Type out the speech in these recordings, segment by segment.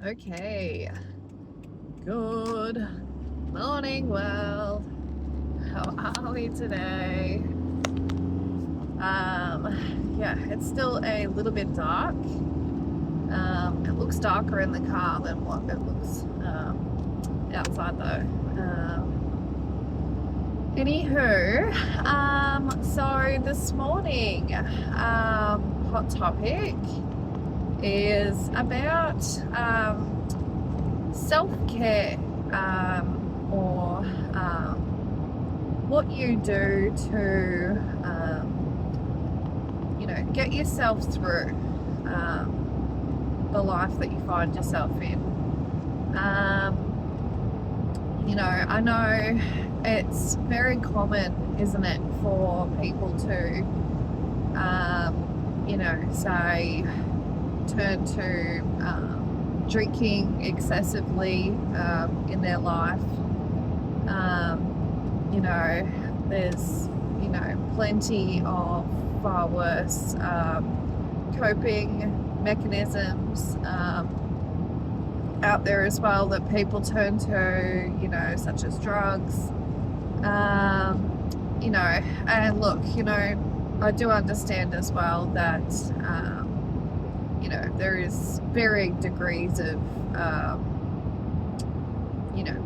Okay, good morning, world. How are we today? Yeah, it's still a little bit dark. It looks darker in the car than what it looks outside though. Anywho, so this morning, hot topic is about self-care, or what you do to get yourself through the life that you find yourself in. I know it's very common, isn't it, for people to say turn to drinking excessively in their life. There's plenty of far worse coping mechanisms out there as well that people turn to, such as drugs. And look, I do understand as well that there is varying degrees of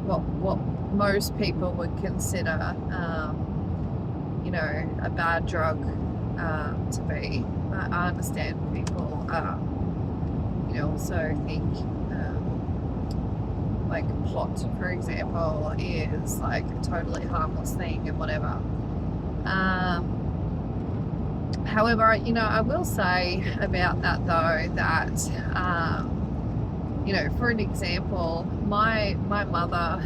what most people would consider a bad drug to be. I understand people also think like pot, for example, is like a totally harmless thing and whatever. However, I will say about that though that for an example, my mother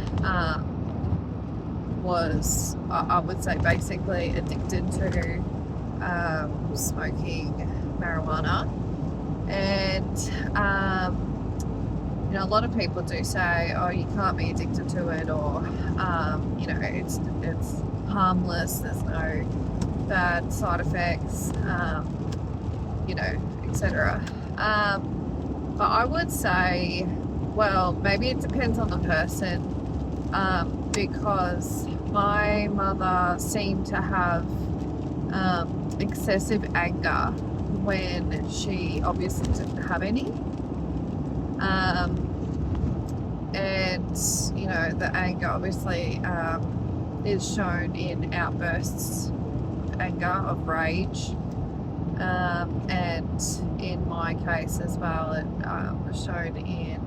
was, I would say, basically addicted to smoking marijuana, and a lot of people do say, oh, you can't be addicted to it, or it's harmless, there's no bad side effects, etc. But I would say, well, maybe it depends on the person, because my mother seemed to have excessive anger when she obviously didn't have any. And the anger obviously is shown in outbursts of anger, of rage, and in my case as well, it was shown in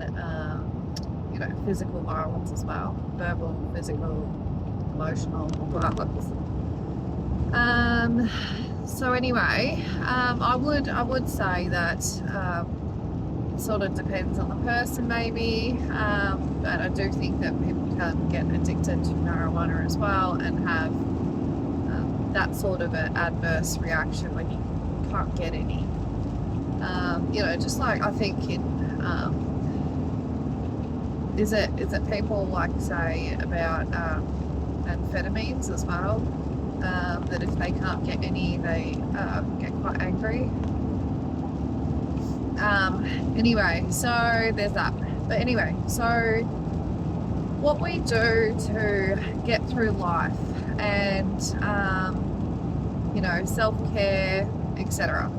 physical violence as well, verbal, physical, emotional violence. So anyway, I would say that sort of depends on the person maybe, but I do think that people can get addicted to marijuana as well and have that sort of an adverse reaction when you can't get any. Just like I think in is it people like say about amphetamines as well, that if they can't get any, they get quite angry. Anyway, so there's that. But anyway, so what we do to get through life and self-care, etc.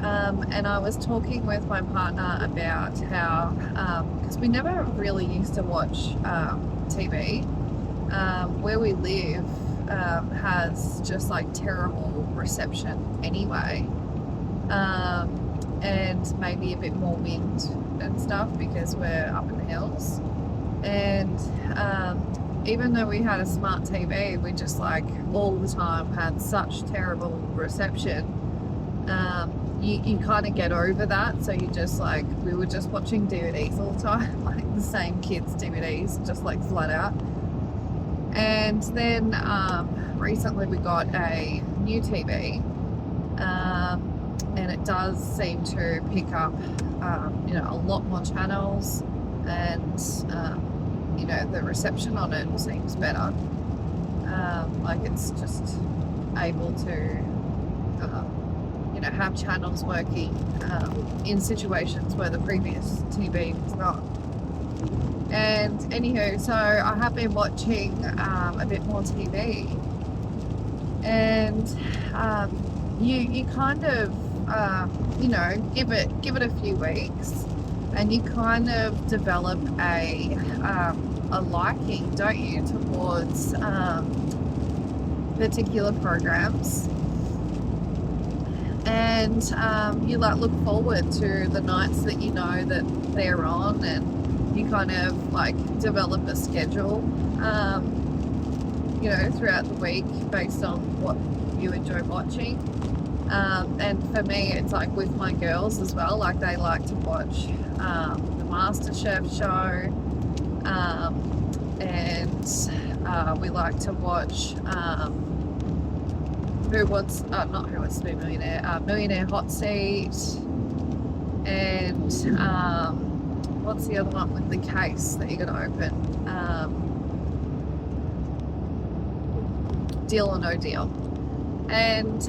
And I was talking with my partner about how, because we never really used to watch TV, where we live has just like terrible reception anyway, and maybe a bit more wind and stuff because we're up in the hills. And even though we had a smart TV, we just like all the time had such terrible reception. You kind of get over that, so you just like, we were just watching DVDs all the time, like the same kids' DVDs, just like flat out. And then recently we got a new TV, and it does seem to pick up a lot more channels, and the reception on it seems better. Like it's just able to have channels working in situations where the previous TV was not. And anywho, so I have been watching a bit more TV, and you kind of give it a few weeks, and you kind of develop a liking, don't you, towards particular programs, and you like look forward to the nights that you know that they're on, and you kind of like develop a schedule throughout the week based on what you enjoy watching. And for me, it's like with my girls as well, like they like to watch the MasterChef show, and we like to watch Who Wants to Be a Millionaire, Millionaire Hot Seat, and what's the other one with the case that you're going to open? Deal or No Deal. And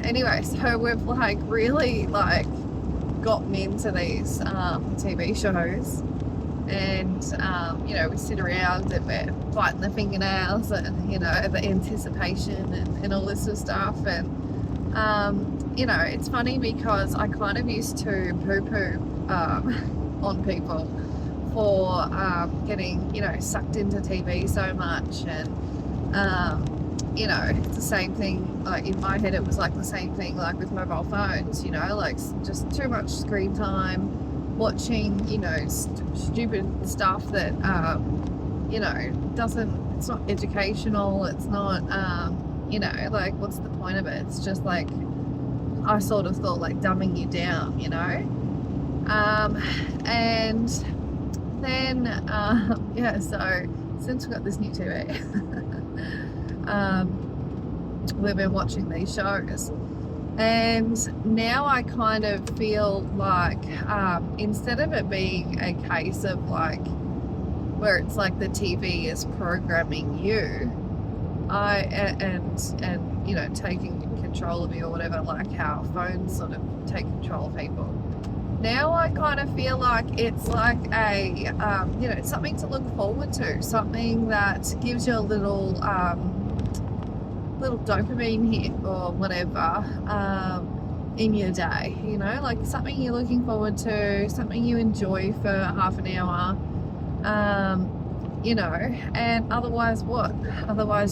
anyway, so we've like really like gotten into these TV shows, and we sit around and we're biting the fingernails, and the anticipation and all this sort of stuff. And it's funny because I kind of used to poo-poo on people for getting sucked into TV so much, and it's the same thing, like in my head it was like the same thing like with mobile phones, like just too much screen time, watching stupid stuff that it's not educational, it's not like what's the point of it? It's just like, I sort of thought, like dumbing you down, and then so since we got this new TV we've been watching these shows, and now I kind of feel like instead of it being a case of like where it's like the TV is programming you, and taking control of you, or whatever, like how phones sort of take control of people. Now I kind of feel like it's like a something to look forward to, something that gives you a little dopamine hit or whatever in your day, like something you're looking forward to, something you enjoy for half an hour, and otherwise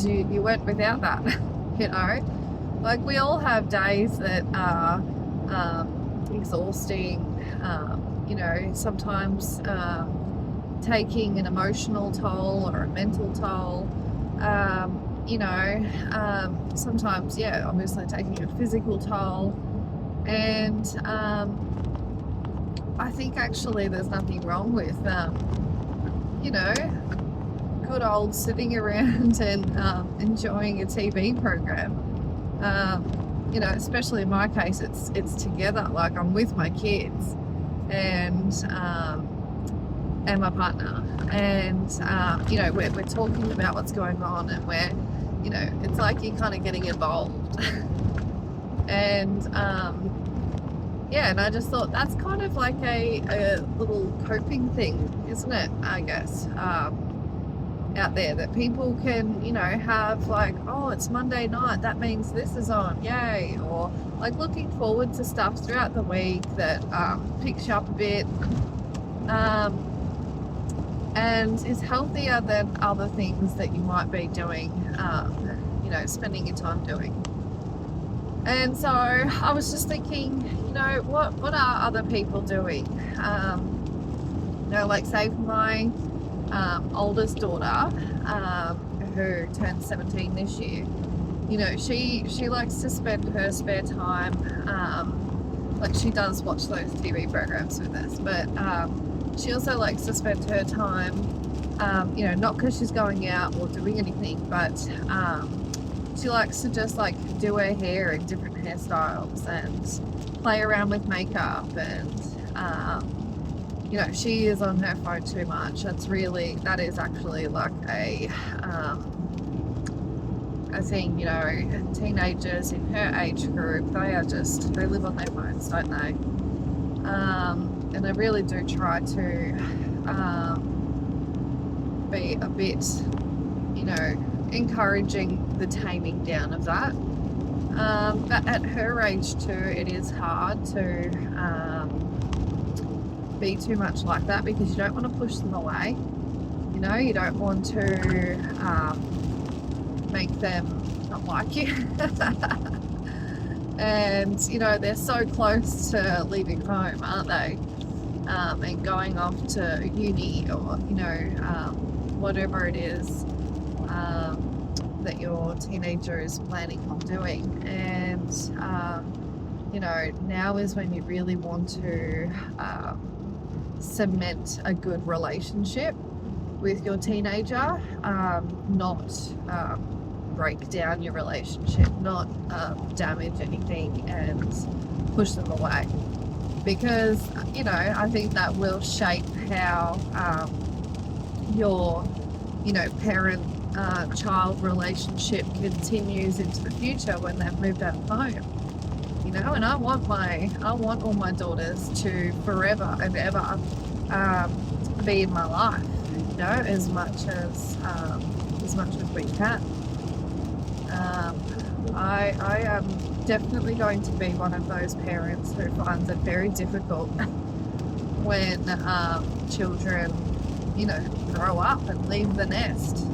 you went without that. Like we all have days that are exhausting, sometimes taking an emotional toll or a mental toll, sometimes obviously taking a physical toll, and I think actually there's nothing wrong with good old sitting around and enjoying a TV program. Especially in my case, it's together. Like I'm with my kids and my partner, and we're talking about what's going on, and we're it's like you're kind of getting involved. And and I just thought that's kind of like a little coping thing, isn't it? I guess out there, that people can have like, oh, it's Monday night, that means this is on, yay, or like looking forward to stuff throughout the week that picks you up a bit, and is healthier than other things that you might be doing, spending your time doing. And so I was just thinking, what are other people doing? Like say for my oldest daughter, who turned 17 this year, she likes to spend her spare time, like she does watch those TV programs with us, but she also likes to spend her time, not because she's going out or doing anything, but she likes to just like do her hair in different hairstyles and play around with makeup, and she is on her phone too much. That is actually like a a thing, you know, teenagers in her age group, they live on their phones, don't they? And I really do try to be a bit, you know, encouraging the taming down of that. But at her age too, it is hard to be too much like that, because you don't want to push them away. You know, you don't want to make them not like you. And, you know, they're so close to leaving home, aren't they? And going off to uni, or, you know, whatever it is that your teenager is planning on doing. And, you know, now is when you really want to cement a good relationship with your teenager, not break down your relationship, not damage anything and push them away. Because, you know, I think that will shape how your, you know, parent-child relationship continues into the future when they've moved out of home. You know, and I want all my daughters to forever and ever be in my life, you know, as much as we can. I am definitely going to be one of those parents who finds it very difficult when children, you know, grow up and leave the nest.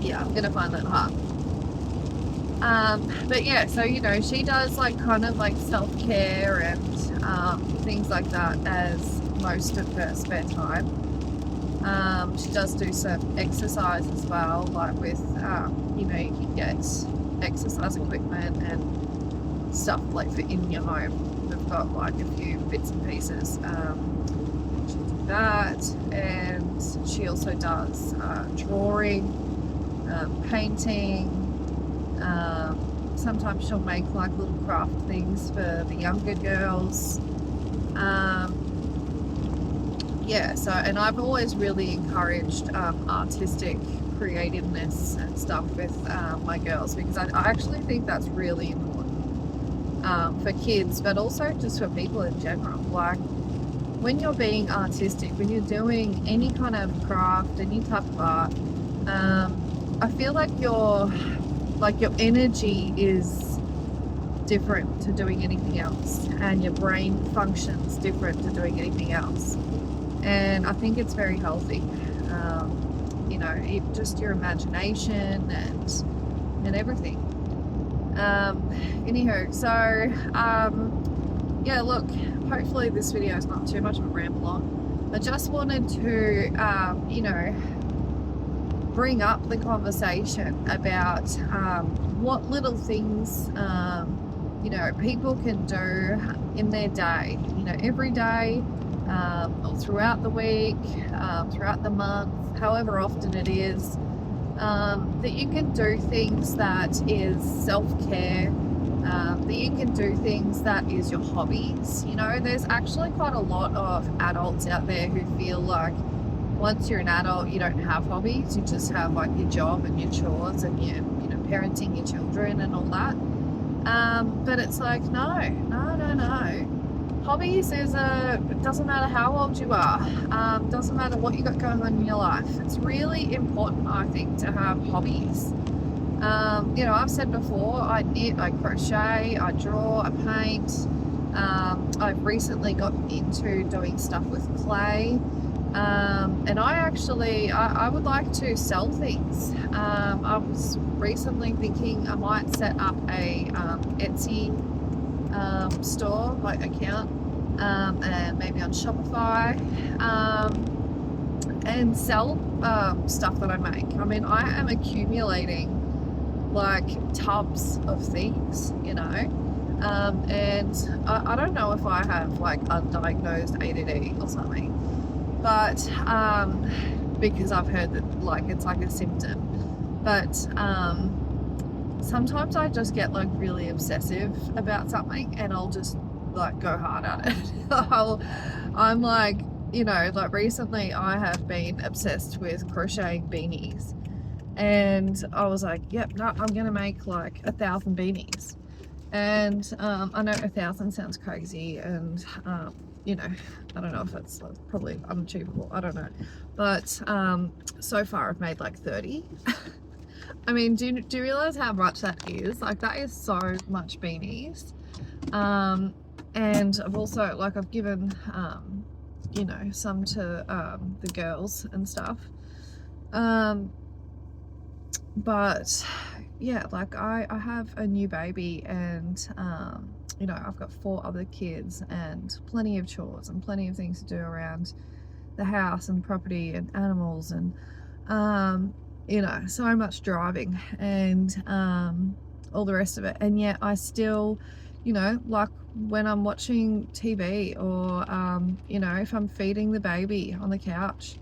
Yeah, I'm gonna find that hard. But yeah, so, you know, she does like kind of like self-care and things like that as most of her spare time. She does do some exercise as well, like with, you know, you can get exercise equipment and stuff like for in your home. We've got like a few bits and pieces. She'll do that, and she also does drawing, painting. Sometimes she'll make like little craft things for the younger girls. Yeah, so, and I've always really encouraged artistic creativeness and stuff with my girls, because I actually think that's really important for kids, but also just for people in general. Like, when you're being artistic, when you're doing any kind of craft, any type of art, I feel like your energy is different to doing anything else, and your brain functions different to doing anything else. And I think it's very healthy, you know, just your imagination and everything. Anywho, so yeah, look, hopefully this video is not too much of a ramble on. I just wanted to, you know, bring up the conversation about what little things, you know, people can do in their day, you know, every day, or throughout the week, throughout the month, however often it is, that you can do things that is self-care, that you can do things that is your hobbies. You know, there's actually quite a lot of adults out there who feel like once you're an adult, you don't have hobbies, you just have like your job and your chores and your, you know, parenting your children and all that. But it's like, no. Hobbies is it doesn't matter how old you are, doesn't matter what you got going on in your life. It's really important, I think, to have hobbies. You know, I've said before, I knit, I crochet, I draw, I paint. I've recently got into doing stuff with clay. And I would like to sell things. I was recently thinking I might set up a Etsy store, like account, and maybe on Shopify, and sell stuff that I make. I mean, I am accumulating like tubs of things, you know, and I don't know if I have like undiagnosed ADD or something, but because I've heard that like it's like a symptom, but sometimes I just get like really obsessive about something and I'll just like go hard at it. I'm like, you know, like recently I have been obsessed with crocheting beanies, And I was like, yep, no, I'm gonna make like 1,000 beanies. And I know 1,000 sounds crazy, and you know, I don't know if it's probably unachievable, I don't know, but so far I've made like 30. I mean, do you realize how much that is? Like, that is so much beanies. And I've also, like, I've given you know, some to the girls and stuff. But yeah, like, I have a new baby, and you know, I've got 4 other kids and plenty of chores and plenty of things to do around the house and property and animals, and you know, so much driving and all the rest of it. And yet I still, you know, like when I'm watching TV, or you know, if I'm feeding the baby on the couch,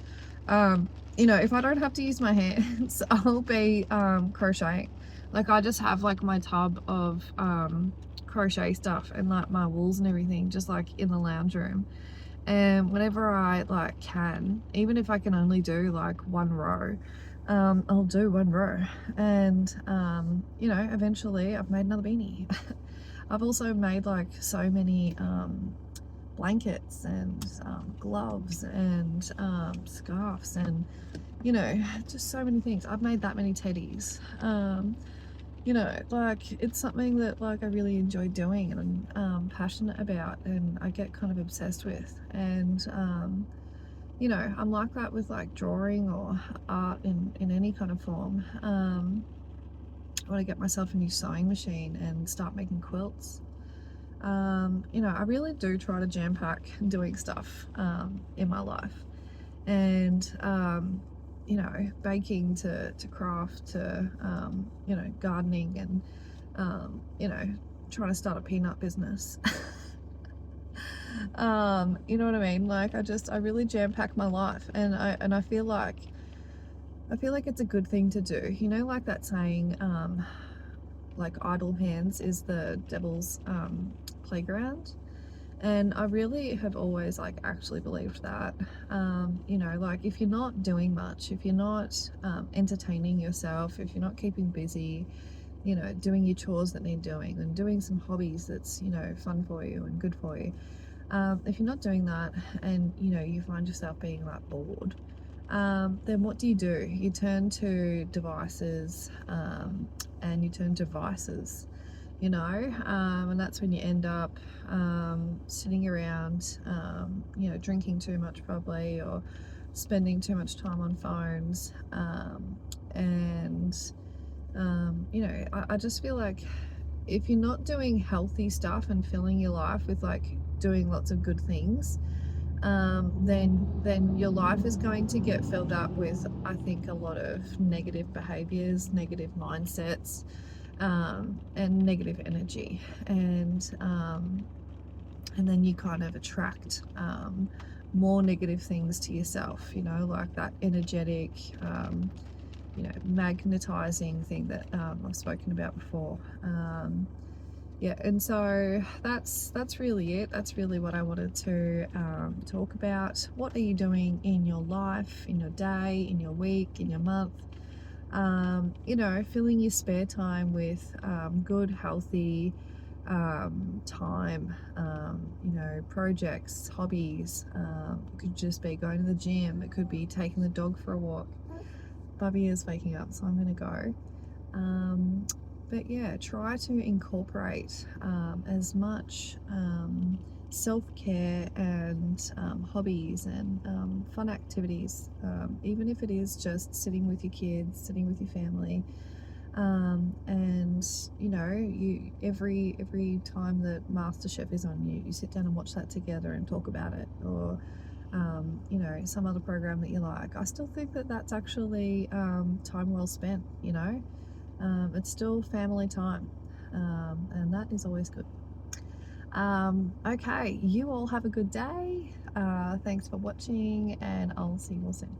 you know, if I don't have to use my hands, I'll be crocheting. Like, I just have like my tub of crochet stuff and like my wools and everything just like in the lounge room, and whenever I like can, even if I can only do like 1 row, I'll do 1 row. And you know, eventually I've made another beanie. I've also made like so many blankets and gloves and scarves, and you know, just so many things. I've made that many teddies. You know, like, it's something that like I really enjoy doing, and I'm passionate about, and I get kind of obsessed with. And you know, I'm like that with like drawing or art in any kind of form. I want to get myself a new sewing machine and start making quilts. You know, I really do try to jam pack doing stuff in my life. And you know, baking to craft to you know, gardening, and you know, trying to start a peanut business. You know what I mean? Like, I really jam pack my life, and I feel like it's a good thing to do. You know, like that saying, like, idle hands is the devil's playground. And I really have always like actually believed that. You know, like, if you're not doing much, if you're not entertaining yourself, if you're not keeping busy, you know, doing your chores that need doing, and doing some hobbies that's, you know, fun for you and good for you, if you're not doing that, and you know, you find yourself being like bored, then what do? You turn to devices, and you turn to vices, you know, and that's when you end up sitting around, you know, drinking too much probably, or spending too much time on phones, and you know, I just feel like if you're not doing healthy stuff and filling your life with like doing lots of good things, then your life is going to get filled up with, I think, a lot of negative behaviors, negative mindsets, and negative energy, and then you kind of attract more negative things to yourself. You know, like that energetic, you know, magnetizing thing that I've spoken about before. Yeah, and so that's really it. That's really what I wanted to talk about. What are you doing in your life, in your day, in your week, in your month? You know, filling your spare time with good, healthy time, you know, projects, hobbies. It could just be going to the gym. It could be taking the dog for a walk. Bubby is waking up, so I'm going to go. But yeah, try to incorporate as much self-care and hobbies and fun activities, even if it is just sitting with your kids, sitting with your family. And you know, you every time that MasterChef is on, you sit down and watch that together and talk about it, or you know, some other program that you like. I still think that that's actually time well spent. You know, it's still family time, and that is always good. Okay, you all have a good day. Thanks for watching, and I'll see you all soon.